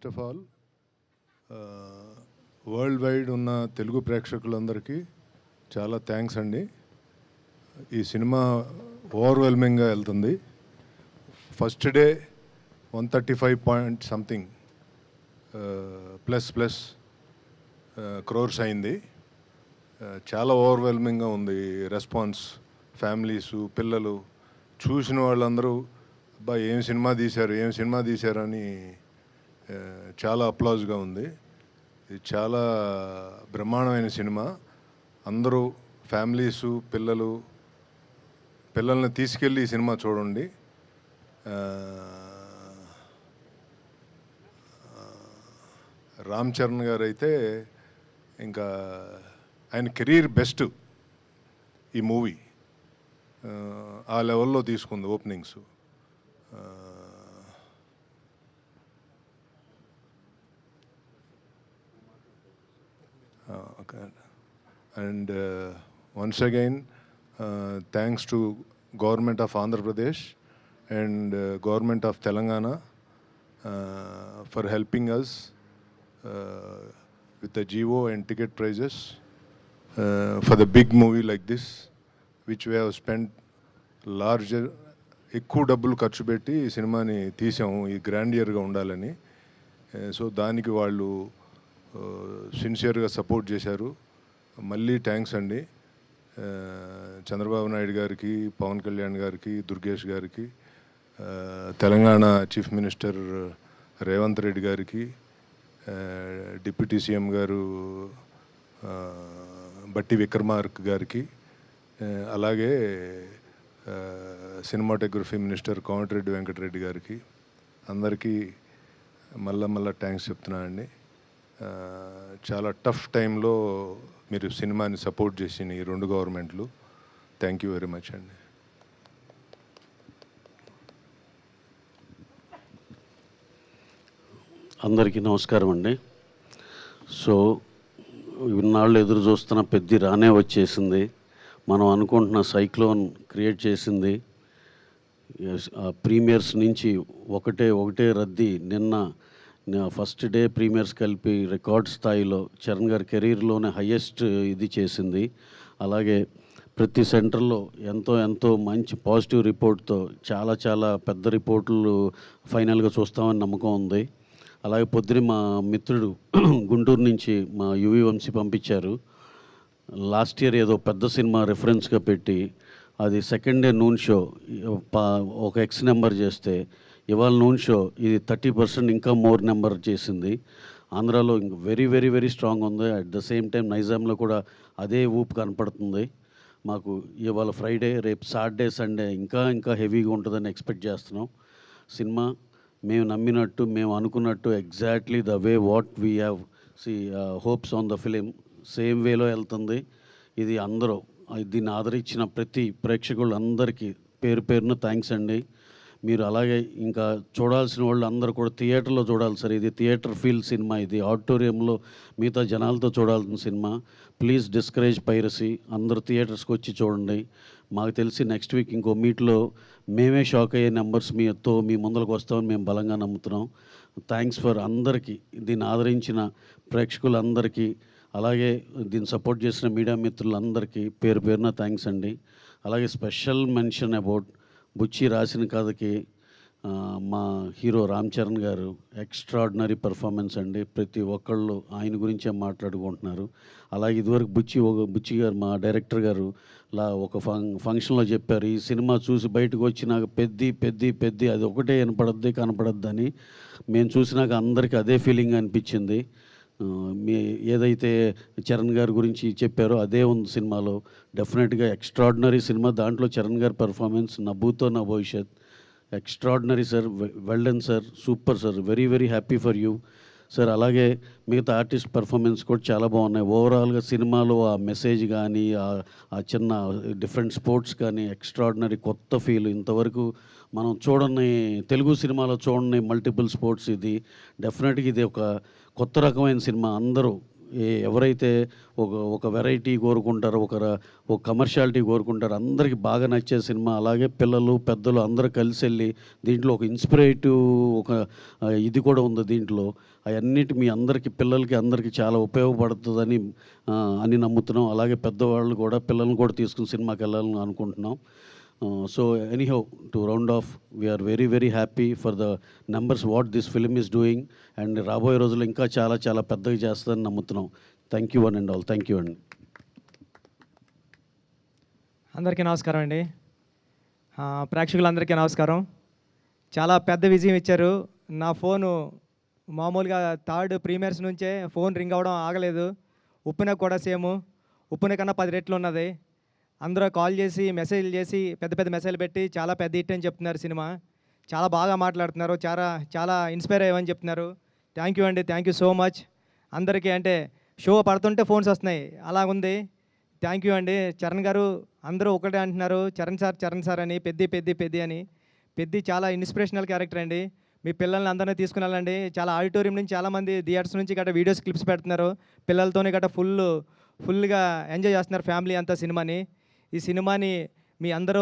First of all world wide ఉన్న తెలుగు ప్రేక్షకులందరికీ చాలా థ్యాంక్స్ అండి. ఈ సినిమా ఓవర్వెల్మింగ్గా వెళ్తుంది. First day 135 point something plus crores అయింది. చాలా ఓవర్వెల్మింగ్గా ఉంది రెస్పాన్స్. ఫ్యామిలీసు, పిల్లలు చూసిన వాళ్ళందరూ అబ్బా ఏం సినిమా తీశారని చాలా అప్లాజ్గా ఉంది. ఇది చాలా బ్రహ్మాండమైన సినిమా. అందరూ ఫ్యామిలీసు, పిల్లల్ని తీసుకెళ్ళి ఈ సినిమా చూడండి. రామ్ చరణ్ గారు అయితే ఇంకా ఆయన కెరీర్ బెస్ట్ ఈ మూవీ. ఆ లెవెల్లో తీసుకుంది openings. And once again thanks to government of Andhra Pradesh and government of Telangana for helping us with the GO and ticket prices for the big movie like this, which we have spent larger ఎక్కువ డబ్బులు ఖర్చు పెట్టి ఈ సినిమాని తీసాము ఈ గ్రాండియర్గా ఉండాలని. So దానికి వాళ్ళు సిన్సియర్గా సపోర్ట్ చేశారు. మళ్ళీ థ్యాంక్స్ అండి చంద్రబాబు నాయుడు గారికి, పవన్ కళ్యాణ్ గారికి, దుర్గేష్ గారికి, తెలంగాణ చీఫ్ మినిస్టర్ రేవంత్ రెడ్డి గారికి, డిప్యూటీ సీఎం గారు బట్టి విక్రమార్క గారికి, అలాగే సినిమాటోగ్రఫీ మినిస్టర్ కోమటిరెడ్డి వెంకటరెడ్డి గారికి, అందరికీ మళ్ళా థ్యాంక్స్ చెప్తున్నానండి. చాలా టఫ్ టైంలో మీరు సినిమాని సపోర్ట్ చేసిన ఈ రెండు గవర్నమెంట్లు. థ్యాంక్ యూ వెరీ మచ్ అండి. అందరికీ నమస్కారం అండి. సో ఇన్నాళ్ళు ఎదురు చూస్తున్న పెద్ద రానే వచ్చేసింది. మనం అనుకుంటున్న సైక్లోన్ క్రియేట్ చేసింది. ప్రీమియర్స్ నుంచి ఒకటే రద్దీ. నిన్న ఫస్ట్ డే ప్రీమియర్స్ కలిపి రికార్డ్ స్థాయిలో చరణ్ గారి కెరీర్లోనే హయ్యెస్ట్ ఇది చేసింది. అలాగే ప్రతి సెంటర్లో ఎంతో మంచి పాజిటివ్ రిపోర్ట్తో చాలా పెద్ద రిపోర్ట్లు ఫైనల్గా చూస్తామని నమ్మకం ఉంది. అలాగే పొద్దున మా మిత్రుడు గుంటూరు నుంచి మా యువి వంశీ పంపించారు. లాస్ట్ ఇయర్ ఏదో పెద్ద సినిమా రెఫరెన్స్గా పెట్టి అది సెకండ్ డే నూన్ షో ఒక ఎక్స్ నెంబర్ చేస్తే ఇవాళ నూన్ షో ఇది 30% ఇంకా మోర్ నెంబర్ చేసింది. ఆంధ్రాలో ఇంక వెరీ స్ట్రాంగ్ ఉంది. అట్ ద సేమ్ టైం నైజాంలో కూడా అదే ఊపు కనపడుతుంది. మాకు ఇవాళ ఫ్రైడే, రేపు సాటర్డే, సండే ఇంకా హెవీగా ఉంటుందని ఎక్స్పెక్ట్ చేస్తున్నాం. సినిమా మేము నమ్మినట్టు, మేము అనుకున్నట్టు exactly the way what we have hopes on the film same వేలో వెళ్తుంది. ఇది అందరూ దీన్ని ఆదరించిన ప్రతి ప్రేక్షకులందరికీ పేరున థ్యాంక్స్ అండి. మీరు అలాగే ఇంకా చూడాల్సిన వాళ్ళు అందరూ కూడా థియేటర్లో చూడాలి సార్. ఇది థియేటర్ ఫీల్ సినిమా. ఇది ఆడిటోరియంలో మిగతా జనాలతో చూడాల్సిన సినిమా. Please discourage piracy. అందరూ థియేటర్స్కి వచ్చి చూడండి. మాకు తెలిసి నెక్స్ట్ వీక్ ఇంకో మీట్లో మేమే షాక్ అయ్యే నెంబర్స్ మీ ముందరకు వస్తామని మేము బలంగా నమ్ముతున్నాం. థ్యాంక్స్ ఫర్ అందరికీ, దీన్ని ఆదరించిన ప్రేక్షకులందరికీ, అలాగే దీన్ని సపోర్ట్ చేసిన మీడియా మిత్రులందరికీ పేరున థ్యాంక్స్ అండి. అలాగే స్పెషల్ మెన్షన్ అబౌట్ బుచ్చి రాసిన కథకి మా హీరో రామ్ చరణ్ గారు ఎక్స్ట్రాడినరీ పర్ఫార్మెన్స్ అండి. ప్రతి ఒక్కళ్ళు ఆయన గురించే మాట్లాడుకుంటున్నారు. అలాగే ఇదివరకు బుచ్చి గారు మా డైరెక్టర్ గారు ఒక ఫంక్షన్లో చెప్పారు, ఈ సినిమా చూసి బయటకు వచ్చినాక పెద్ది అది ఒకటే కనపడద్దని. మేము చూసినాక అందరికీ అదే ఫీలింగ్ అనిపించింది. ఏదైతే చరణ్ గారి గురించి చెప్పారో అదే ఉంది సినిమాలో. డెఫినెట్గా ఎక్స్ట్రాడినరీ సినిమా. దాంట్లో చరణ్ గారి పర్ఫార్మెన్స్ నా భూతో నా భవిష్యత్ extraordinary sir. Well done sir, super sir. Very happy for you sir. అలాగే మిగతా ఆర్టిస్ట్ పర్ఫార్మెన్స్ కూడా చాలా బాగున్నాయి. ఓవరాల్గా సినిమాలో ఆ మెసేజ్ కానీ, ఆ చిన్న డిఫరెంట్ స్పోర్ట్స్ కానీ ఎక్స్ట్రాడినరీ కొత్త ఫీల్. ఇంతవరకు మనం చూడని తెలుగు సినిమాలో చూడని మల్టిపుల్ స్పోర్ట్స్. ఇది డెఫినెట్గా ఇది ఒక కొత్త రకమైన సినిమా. అందరూ ఎవరైతే ఒక వెరైటీ కోరుకుంటారో, ఒక కమర్షియాలిటీ కోరుకుంటారో అందరికీ బాగా నచ్చే సినిమా. అలాగే పిల్లలు, పెద్దలు అందరూ కలిసి వెళ్ళి దీంట్లో ఒక ఇన్స్పిరేటివ్ ఇది కూడా ఉంది దీంట్లో. అవన్నిటి మీ అందరికీ, పిల్లలకి అందరికీ చాలా ఉపయోగపడుతుందని అని నమ్ముతున్నాం. అలాగే పెద్దవాళ్ళు కూడా పిల్లల్ని కూడా తీసుకుని సినిమాకి వెళ్ళాలని అనుకుంటున్నాం. So anyhow, to round off, we are very very happy for the numbers what this film is doing, and రాబోయే రోజుల్లో ఇంకా చాలా చాలా పెద్దగా చేస్తుందని నమ్ముతున్నాం. Thank you one and all. Thank you అండి. అందరికీ నమస్కారం అండి. ప్రేక్షకులందరికీ నమస్కారం. చాలా పెద్ద విజయం ఇచ్చారు. నా ఫోను మామూలుగా థర్డ్ ప్రీమియర్స్ నుంచే ఫోన్ రింగ్ అవ్వడం ఆగలేదు. ఉప్పెన కూడా సేమ్, ఉప్పెన కన్నా 10 రెట్లు ఉన్నది. అందరూ కాల్ చేసి, మెసేజ్లు చేసి, పెద్ద పెద్ద మెసేజ్లు పెట్టి చాలా పెద్ద హిట్ అని చెప్తున్నారు. సినిమా చాలా బాగా మాట్లాడుతున్నారు, చాలా చాలా ఇన్స్పైర్ అయ్యామని చెప్తున్నారు. థ్యాంక్ యూ అండి, థ్యాంక్ యూ సో మచ్ అందరికీ. అంటే షో పడుతుంటే ఫోన్స్ వస్తున్నాయి, అలాగుంది. థ్యాంక్ యూ అండి. చరణ్ గారు అందరూ ఒకటే అంటున్నారు, చరణ్ సార్ అని, పెద్ది అని. పెద్ది చాలా ఇన్స్పిరేషనల్ క్యారెక్టర్ అండి. మీ పిల్లల్ని అందరినీ తీసుకుని వెళ్ళండి. చాలా ఆడిటోరియం నుంచి చాలామంది థియేటర్స్ నుంచి గట్రా వీడియోస్ క్లిప్స్ పెడుతున్నారు. పిల్లలతోనే గట్రా ఫుల్గా ఎంజాయ్ చేస్తున్నారు ఫ్యామిలీ అంతా సినిమాని. ఈ సినిమాని మీ అందరూ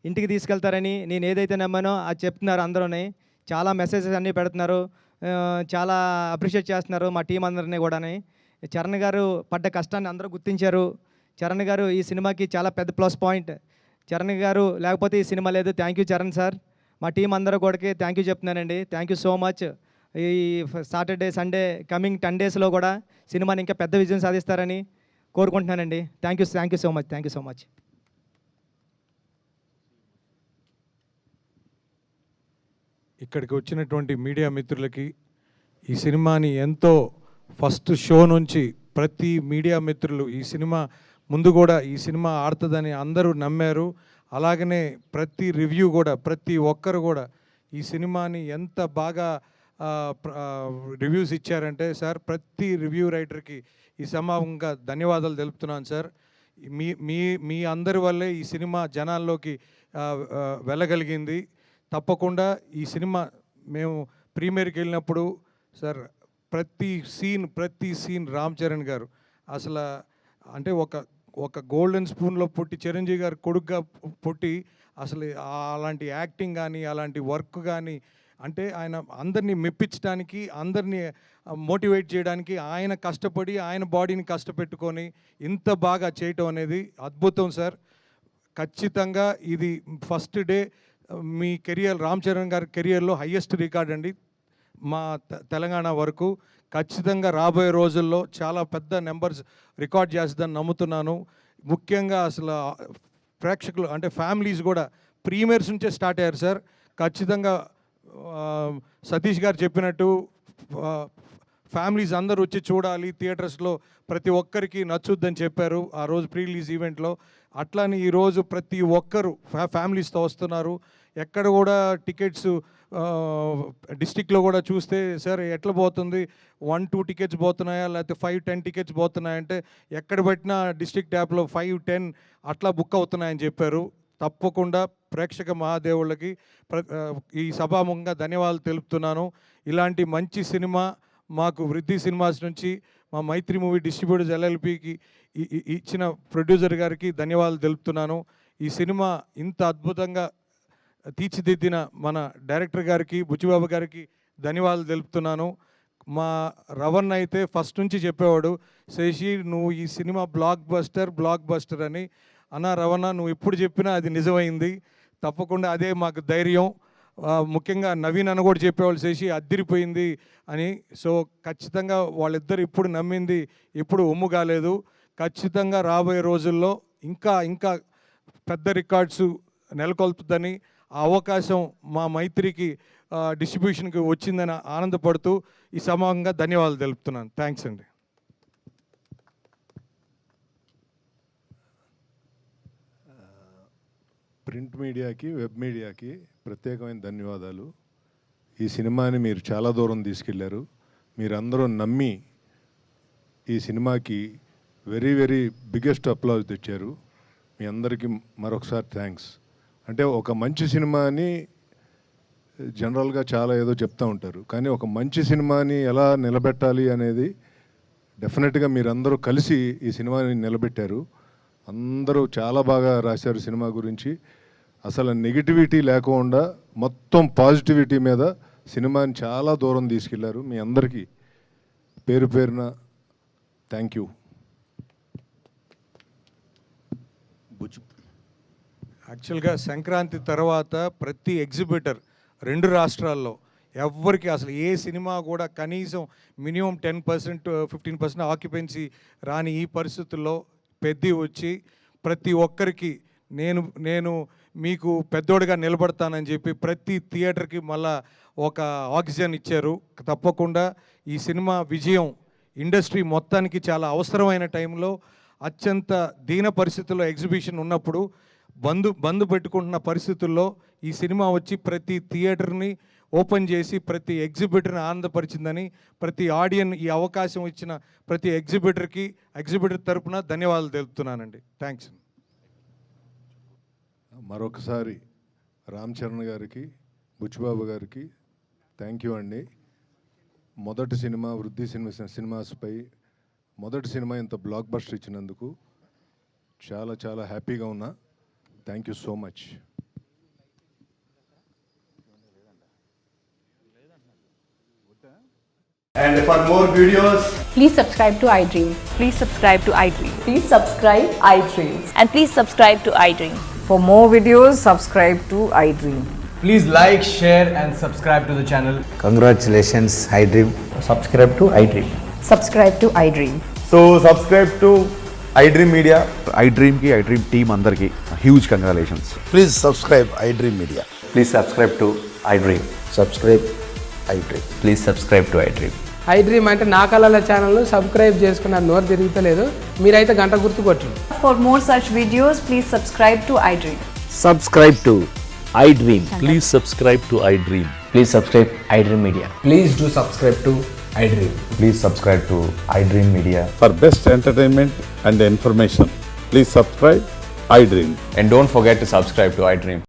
ఇంటికి తీసుకెళ్తారని నేను ఏదైతే నమ్మానో అది చెప్తున్నారు అందరూని. చాలా మెసేజెస్ అన్నీ పెడుతున్నారు, చాలా అప్రిషియేట్ చేస్తున్నారు మా టీం అందరినీ కూడాని. చరణ్ గారు పడ్డ కష్టాన్ని అందరూ గుర్తించారు. చరణ్ గారు ఈ సినిమాకి చాలా పెద్ద ప్లస్ పాయింట్. చరణ్ గారు లేకపోతే ఈ సినిమా లేదు. Thank you Charan sir. మా టీం అందరూ కూడా థ్యాంక్ యూ చెప్తున్నానండి. Thank you so much. ఈ సాటర్డే, సండే కమింగ్ 10 డేస్లో కూడా సినిమాని ఇంకా పెద్ద విజయం సాధిస్తారని కోరుకుంటున్నానండి. Thank you so much. Thank you so much. ఇక్కడికి వచ్చినటువంటి మీడియా మిత్రులకి, ఈ సినిమాని ఎంతో ఫస్ట్ షో నుంచి ప్రతి మీడియా మిత్రులు ఈ సినిమా ముందు కూడా ఈ సినిమా ఆడుతుందని అందరూ నమ్మారు. అలాగనే ప్రతి రివ్యూ కూడా, ప్రతి ఒక్కరు కూడా ఈ సినిమాని ఎంత బాగా రివ్యూస్ ఇచ్చారంటే సార్, ప్రతి రివ్యూ రైటర్కి ఈ సమూహంగా ధన్యవాదాలు తెలుపుతున్నాను సార్. మీ మీ మీ అందరి వల్లే ఈ సినిమా జనాల్లోకి వెళ్ళగలిగింది. తప్పకుండా ఈ సినిమా మేము ప్రీమియర్కి వెళ్ళినప్పుడు సార్ ప్రతి సీన్ రామ్ చరణ్ గారు అసలు అంటే ఒక గోల్డెన్ స్పూన్లో పుట్టి చిరంజీవి గారు కొడుకుగా పుట్టి అసలు అలాంటి యాక్టింగ్ కానీ, అలాంటి వర్క్ కానీ, అంటే ఆయన అందరినీ మెప్పించడానికి, అందరినీ మోటివేట్ చేయడానికి ఆయన కష్టపడి, ఆయన బాడీని కష్టపెట్టుకొని ఇంత బాగా చేయటం అనేది అద్భుతం సార్. ఖచ్చితంగా ఇది ఫస్ట్ డే మీ కెరియర్, రామ్ చరణ్ గారి కెరియర్లో హయ్యెస్ట్ రికార్డ్ అండి మా తెలంగాణ వరకు. ఖచ్చితంగా రాబోయే రోజుల్లో చాలా పెద్ద నెంబర్స్ రికార్డ్ చేస్తుందని నమ్ముతున్నాను. ముఖ్యంగా అసలు ప్రేక్షకులు అంటే ఫ్యామిలీస్ కూడా ప్రీమియర్స్ నుంచే స్టార్ట్ అయ్యారు సార్. ఖచ్చితంగా సతీష్ గారు చెప్పినట్టు ఫ్యామిలీస్ అందరూ వచ్చి చూడాలి, థియేటర్స్లో ప్రతి ఒక్కరికి నచ్చుద్దని చెప్పారు ఆ రోజు ప్రీ రిలీజ్ ఈవెంట్లో. అట్లానే ఈరోజు ప్రతి ఒక్కరు ఫ్యామిలీస్తో వస్తున్నారు. ఎక్కడ కూడా టికెట్స్ డిస్టిక్లో కూడా చూస్తే సార్ ఎట్లా పోతుంది, 1-2 టికెట్స్ పోతున్నాయా, లేకపోతే 5-10 టికెట్స్ పోతున్నాయంటే ఎక్కడ పెట్టినా డిస్ట్రిక్ట్ యాప్లో 5-10 అట్లా బుక్ అవుతున్నాయని చెప్పారు. తప్పకుండా ప్రేక్షక మహాదేవుళ్ళకి ఈ సభాముఖంగా ధన్యవాదాలు తెలుపుతున్నాను. ఇలాంటి మంచి సినిమా మాకు వృద్ధి సినిమాస్ నుంచి, మా మైత్రి మూవీ డిస్ట్రిబ్యూటర్స్ LLPకి ఇచ్చిన ప్రొడ్యూసర్ గారికి ధన్యవాదాలు తెలుపుతున్నాను. ఈ సినిమా ఇంత అద్భుతంగా తీర్చిదిద్దిన మన డైరెక్టర్ గారికి, బుచ్చిబాబు గారికి ధన్యవాదాలు తెలుపుతున్నాను. మా రవణ్ అయితే ఫస్ట్ నుంచి చెప్పేవాడు, శశి నువ్వు ఈ సినిమా బ్లాక్ బస్టర్ అని. అన్న రవణ నువ్వు ఎప్పుడు చెప్పినా అది నిజమైంది. తప్పకుండా అదే మాకు ధైర్యం. ముఖ్యంగా నవీన్ అన్న కూడా చెప్పేవాళ్ళు, శశి అద్దిరిపోయింది అని. సో ఖచ్చితంగా వాళ్ళిద్దరు ఇప్పుడు నమ్మింది ఎప్పుడు ఒమ్ము కాలేదు. ఖచ్చితంగా రాబోయే రోజుల్లో ఇంకా పెద్ద రికార్డ్స్ నెలకొల్పుతుందని, ఆ అవకాశం మా మైత్రికి డిస్ట్రిబ్యూషన్కి వచ్చిందని ఆనందపడుతూ ఈ సమూహంగా ధన్యవాదాలు తెలుపుతున్నాను. థ్యాంక్స్ అండి. ప్రింట్ మీడియాకి, వెబ్ మీడియాకి ప్రత్యేకమైన ధన్యవాదాలు. ఈ సినిమాని మీరు చాలా దూరం తీసుకెళ్లారు. మీరందరూ నమ్మి ఈ సినిమాకి వెరీ వెరీ బిగ్గెస్ట్ అప్లాజ్ తెచ్చారు. మీ అందరికీ మరొకసారి థ్యాంక్స్. అంటే ఒక మంచి సినిమాని జనరల్గా చాలా ఏదో చెప్తూ ఉంటారు, కానీ ఒక మంచి సినిమాని ఎలా నిలబెట్టాలి అనేది డెఫినెట్గా మీరందరూ కలిసి ఈ సినిమాని నిలబెట్టారు. అందరూ చాలా బాగా రాశారు సినిమా గురించి. అసలు నెగిటివిటీ లేకుండా మొత్తం పాజిటివిటీ మీద సినిమాని చాలా దూరం తీసుకెళ్లారు. మీ అందరికీ పేరు పేరున థ్యాంక్ యూ. యాక్చువల్గా సంక్రాంతి తర్వాత ప్రతి ఎగ్జిబిటర్ 2 రాష్ట్రాల్లో ఎవ్వరికి అసలు ఏ సినిమా కూడా కనీసం మినిమం 10% 15% ఆక్యుపెన్సీ రాని ఈ పరిస్థితుల్లో పెద్ద వచ్చి ప్రతి ఒక్కరికి నేను మీకు పెద్దోడిగా నిలబడతానని చెప్పి ప్రతి థియేటర్కి మళ్ళా ఒక ఆక్సిజన్ ఇచ్చారు. తప్పకుండా ఈ సినిమా విజయం ఇండస్ట్రీ మొత్తానికి చాలా అవసరమైన టైంలో అత్యంత దీన పరిస్థితుల్లో ఎగ్జిబిషన్ ఉన్నప్పుడు బంద్ పెట్టుకుంటున్న పరిస్థితుల్లో ఈ సినిమా వచ్చి ప్రతి థియేటర్ని ఓపెన్ చేసి ప్రతి ఎగ్జిబిటర్ని ఆనందపరిచిందని ప్రతి ఆడియన్ ఈ అవకాశం ఇచ్చిన ప్రతి ఎగ్జిబిటర్ తరపున ధన్యవాదాలు తెలుపుతున్నానండి. థ్యాంక్స్. మరొకసారి రామ్ చరణ్ గారికి, బుచ్చిబాబు గారికి థ్యాంక్ యూ అండి. మొదటి సినిమా వృద్ధి సినిమాస్పై మొదటి సినిమా ఇంత బ్లాక్ బస్టర్ ఇచ్చినందుకు చాలా చాలా హ్యాపీగా ఉన్నా. Thank you so much. And for more videos, please subscribe to iDream. Please subscribe to iDream. Please subscribe iDream. And please subscribe to iDream. For more videos, subscribe to iDream. please like, share and subscribe to the channel. Congratulations, iDream. Subscribe to iDream. Subscribe to iDream. So subscribe to iDream Media. iDream ki iDream team andarki huge congratulations. Please subscribe iDream Media. Please subscribe to iDream. Subscribe iDream. Please subscribe to iDream. iDream అంటే నా కళల ఛానల్ను subscribe చేసుకున్న నోరు తిరుగుతలేదు. మీరైతే గంట గుర్తు కొట్టండి. For more such videos, please subscribe to iDream. Subscribe to iDream. Please subscribe to iDream. Please subscribe iDream Media. Please do subscribe to iDream. Please subscribe to iDream Media. For best entertainment and information, please subscribe iDream. And don't forget to subscribe to iDream.